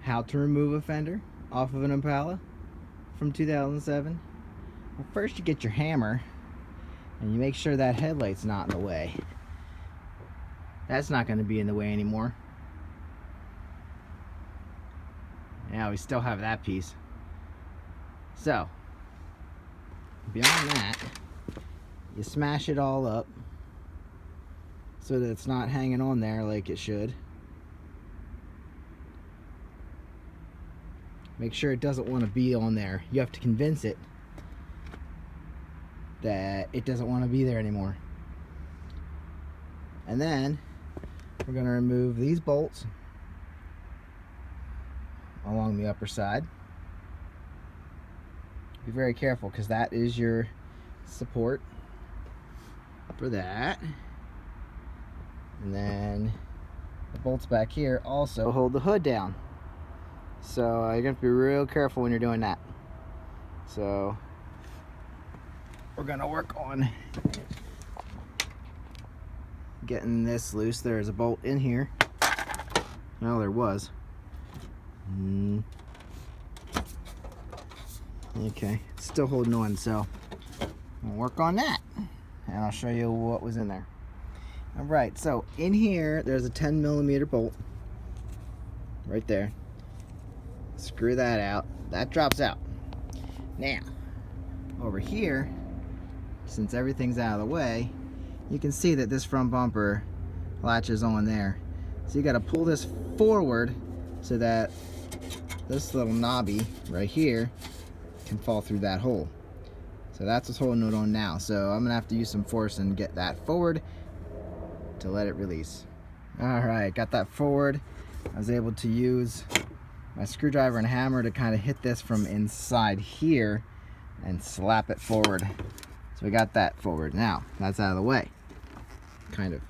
How to remove a fender off of an Impala from 2007. Well, first you get your hammer and you make sure that headlight's not in the way. That's not going to be in the way anymore. Yeah, we still have that piece. So, beyond that, you smash it all up so that it's not hanging on there like it should. Make sure it doesn't want to be on there. You have to convince it that it doesn't want to be there anymore. And then we're going to remove these bolts along the upper side. Be very careful because that is your support for that. And then the bolts back here also hold the hood down. So you're going to be real careful when you're doing that. So we're going to work on getting this loose. There's a bolt in here. No, there was. Okay, it's still holding on, so we'll work on that. And I'll show you what was in there. Alright, so in here there's a 10mm bolt right there. Screw that out. That drops out. Now, over here, since everything's out of the way, you can see that this front bumper latches on there. So you got to pull this forward so that this little knobby right here can fall through that hole. So that's what's holding it on now. So I'm going to have to use some force and get that forward to let it release. Alright, got that forward. I was able to use my screwdriver and hammer to kind of hit this from inside here and slap it forward. So we got that forward. Now, that's out of the way. Kind of.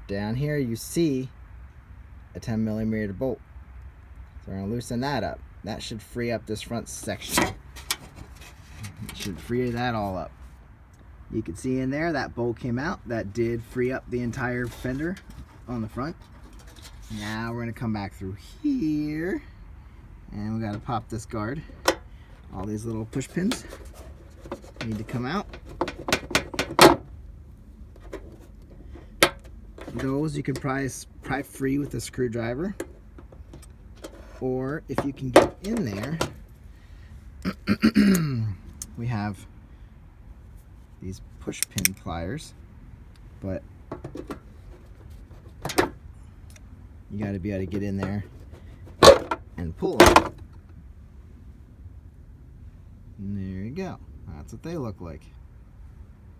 Down here you see a 10mm bolt. So we're going to loosen that up. That should free up this front section. It should free that all up. You can see in there that bolt came out. That did free up the entire fender on the front. Now we're going to come back through here and we got to pop this guard. All these little push pins need to come out. Those you can pry free with a screwdriver, or if you can get in there, we have these push pin pliers, but you got to be able to get in there and pull them. And there you go. That's what they look like.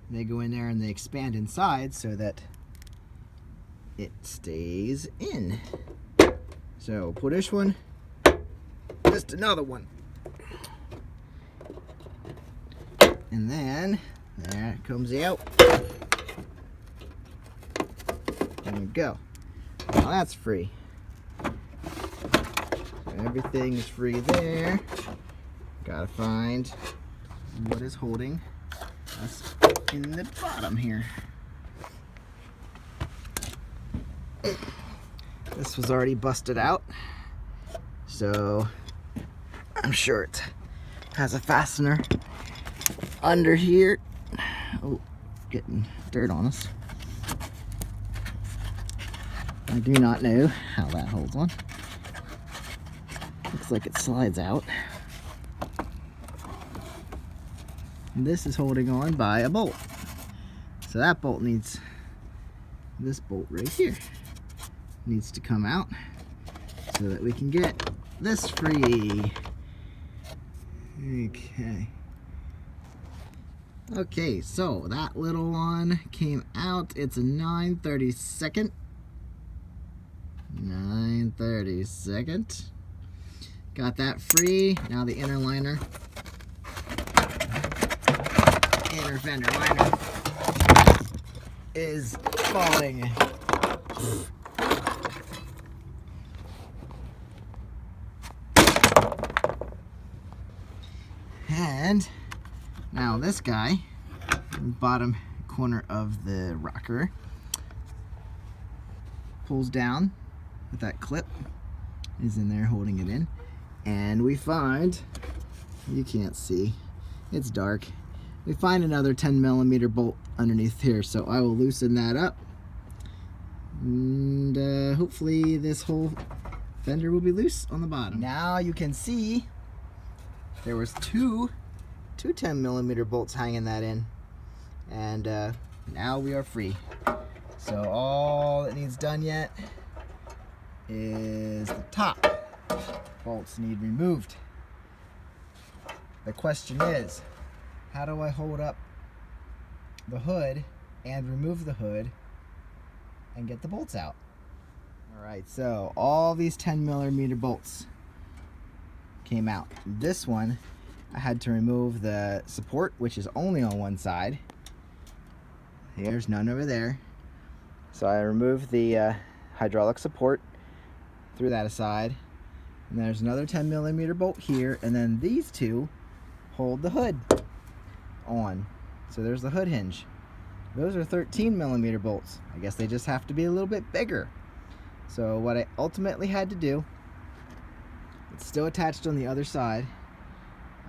They go in there and they expand inside so that it stays in. So pull this one, just another one. And then there it comes out. There we go. Now that's free. So everything is free there. Gotta find what is holding us in the bottom here. This was already busted out, so I'm sure it has a fastener under here. Oh, getting dirt on us. I do not know how that holds on. Looks like it slides out. And this is holding on by a bolt. So that bolt needs, this bolt right here needs to come out so that we can get this free. Okay, so that little one came out. It's a 9/32. 9/32. Got that free. Now the inner liner, inner fender liner, is falling. And now this guy, bottom corner of the rocker, pulls down with that clip. is in there holding it in. And we find, you can't see, it's dark. We find another 10mm bolt underneath here, so I will loosen that up. And hopefully this whole fender will be loose on the bottom. Now you can see there was two 10mm bolts hanging that in. And now we are free. So all that needs done yet is the top bolts need removed. The question is, how do I hold up the hood and remove the hood and get the bolts out? Alright, so all these 10mm bolts came out. This one, I had to remove the support, which is only on one side. There's none over there. So I removed the hydraulic support, threw that aside. And there's another 10mm bolt here, and then these two hold the hood on. So there's the hood hinge. Those are 13mm bolts. I guess they just have to be a little bit bigger. So what I ultimately had to do, it's still attached on the other side.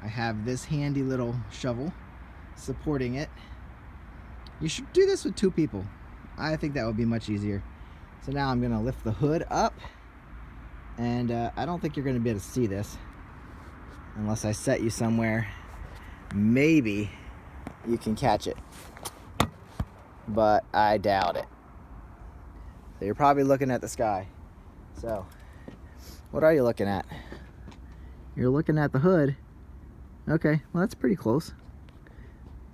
I have this handy little shovel supporting it. You should do this with 2 people. I think that would be much easier. So now I'm going to lift the hood up, and I don't think you're going to be able to see this unless I set you somewhere. Maybe you can catch it, but I doubt it. So you're probably looking at the sky. So what are you looking at? You're looking at the hood. Okay, well that's pretty close.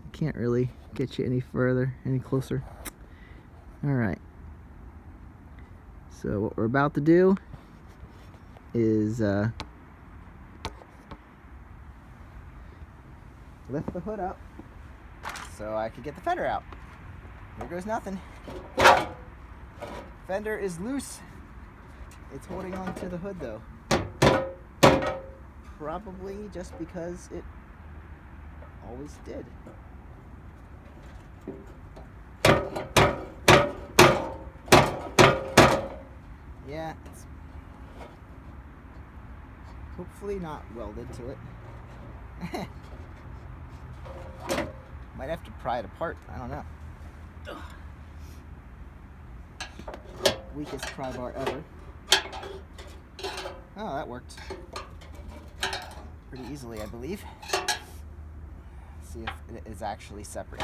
I can't really get you any further, any closer. Alright. So what we're about to do is lift the hood up so I can get the fender out. Here goes nothing. Fender is loose. It's holding on to the hood though. Probably just because it always did. Yeah, it's hopefully not welded to it. Might have to pry it apart. I don't know. Weakest pry bar ever. Oh, that worked pretty easily, I believe. See if it is actually separate.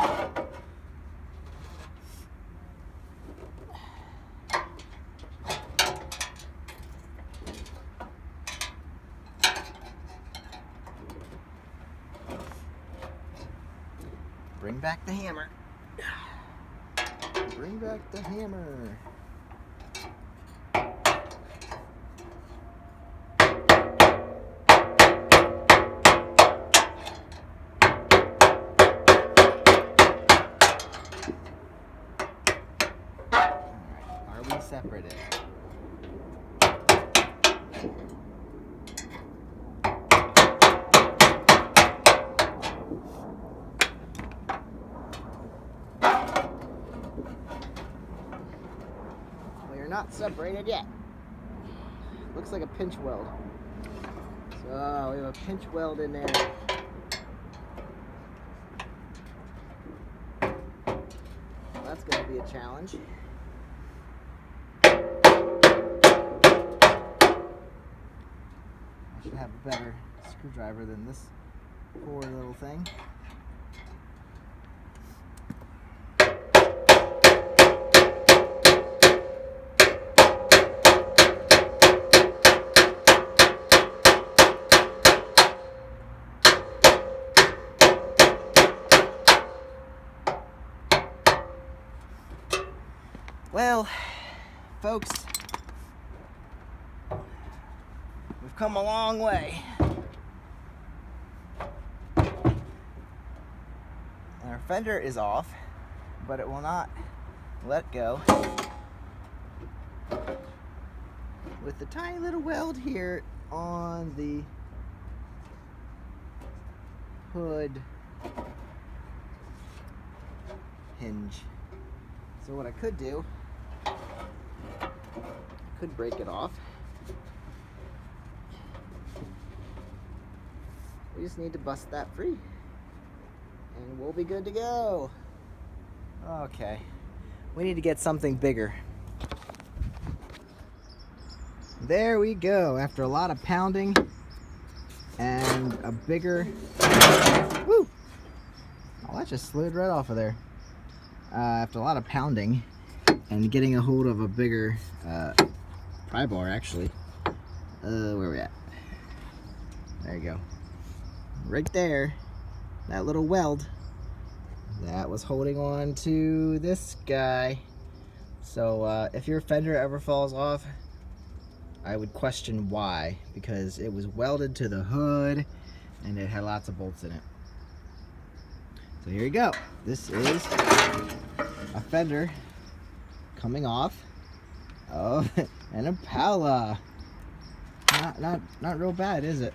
Bring back the hammer. Bring back the hammer. Are we separated? Not separated yet. Looks like a pinch weld. So we have a pinch weld in there. That's going to be a challenge. I should have a better screwdriver than this poor little thing. Well, folks, we've come a long way. Our fender is off, but it will not let go. With the tiny little weld here on the hood hinge. So what I could do, I could break it off just need to bust that free and we'll be good to go. Okay, we need to get something bigger. There we go. After a lot of pounding and a bigger, woo! Oh, that just slid right off of there. After a lot of pounding and getting a hold of a bigger pry bar, actually. Where are we at? There you go. Right there, that little weld, that was holding on to this guy. So if your fender ever falls off, I would question why, because it was welded to the hood and it had lots of bolts in it. So here you go. This is a fender coming off of an Impala. Not real bad, is it?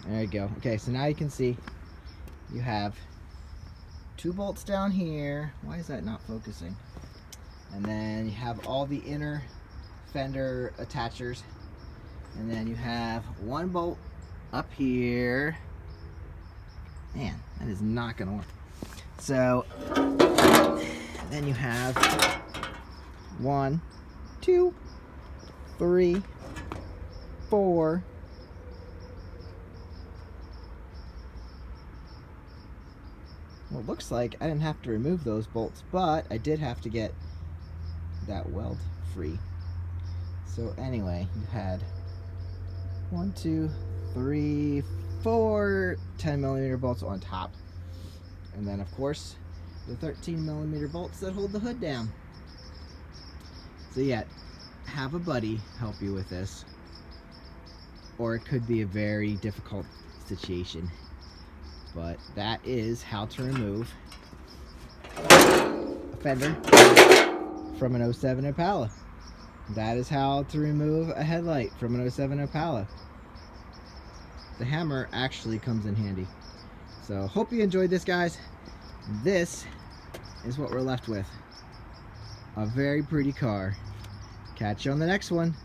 There you go. Okay, so now you can see you have 2 bolts down here. Why is that not focusing? And then you have all the inner fender attachers. And then you have 1 bolt up here. Man, that is not gonna work. So then you have 1, 2, 3, 4. Well, it looks like I didn't have to remove those bolts, but I did have to get that weld free. So anyway, you had 1, 2, 3, 4 10mm bolts on top. And then of course, the 13mm bolts that hold the hood down. So yeah, have a buddy help you with this, or it could be a very difficult situation. But that is how to remove a fender from an 07 Impala. That is how to remove a headlight from an 07 Impala. The hammer actually comes in handy. So hope you enjoyed this, guys. This is what we're left with. A very pretty car. Catch you on the next one.